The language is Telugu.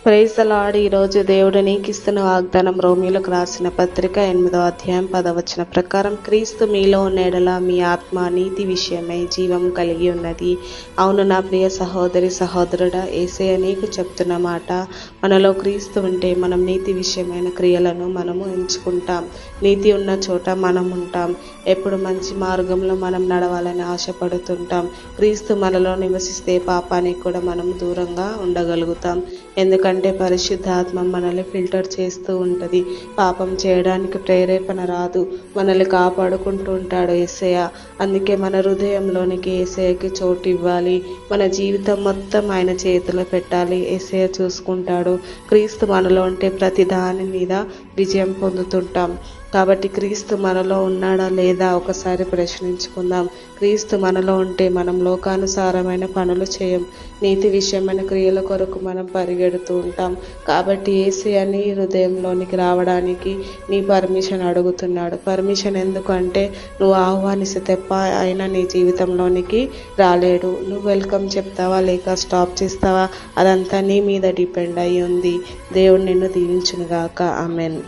Praise the lord. ఈరోజు దేవుడు నీకు ఇస్తున్న వాగ్దానం రోమీలకు రాసిన పత్రిక 8వ అధ్యాయం 10వ వచనం ప్రకారం, క్రీస్తు మీలో ఉన్న ఎడల మీ ఆత్మ నీతి విషయమై జీవం కలిగి ఉన్నది. అవును నా ప్రియ సహోదరి సహోదరుడా, యేసయ్య నీకు చెప్తున్న మాట, మనలో క్రీస్తు ఉంటే మనం నీతి విషయమైన క్రియలను మనము ఎంచుకుంటాం. నీతి ఉన్న చోట మనం ఉంటాం. ఎప్పుడు మంచి మార్గంలో మనం నడవాలని ఆశపడుతుంటాం. క్రీస్తు మనలో నివసిస్తే పాపానికి కూడా మనం దూరంగా ఉండగలుగుతాం. ఎందుకంటే పరిశుద్ధాత్మ మనల్ని ఫిల్టర్ చేస్తూ ఉంటుంది. పాపం చేయడానికి ప్రేరేపణ రాదు. మనల్ని కాపాడుకుంటూ ఉంటాడు యేసయ్య. అందుకే మన హృదయంలోనికి యేసయ్యకి చోటు ఇవ్వాలి. మన జీవితం మొత్తం ఆయన చేతిలో పెట్టాలి. యేసయ్య చూసుకుంటాడు. క్రీస్తు మనలో ఉంటే ప్రతి దాని మీద విజయం పొందుతుంటాం. కాబట్టి క్రీస్తు మనలో ఉన్నాడా లేదా ఒకసారి ప్రశ్నించుకుందాం. క్రీస్తు మనలో ఉంటే మనం లోకానుసారమైన పనులు చేయం. నీతి విషయమైన క్రియల కొరకు మనం పరిగెడుతూ ఉంటాం. కాబట్టి యేసయ్య నీ హృదయంలోనికి రావడానికి నీ పర్మిషన్ అడుగుతున్నాడు. పర్మిషన్ ఎందుకంటే నువ్వు ఆహ్వానిస్తే తప్ప ఆయన నీ జీవితంలోనికి రాలేడు. నువ్వు వెల్కమ్ చెప్తావా లేక స్టాప్ చేస్తావా, అదంతా నీ మీద డిపెండ్ అయి ఉంది. దేవుడు నిన్ను దీవించునుగాక. ఆమెన్.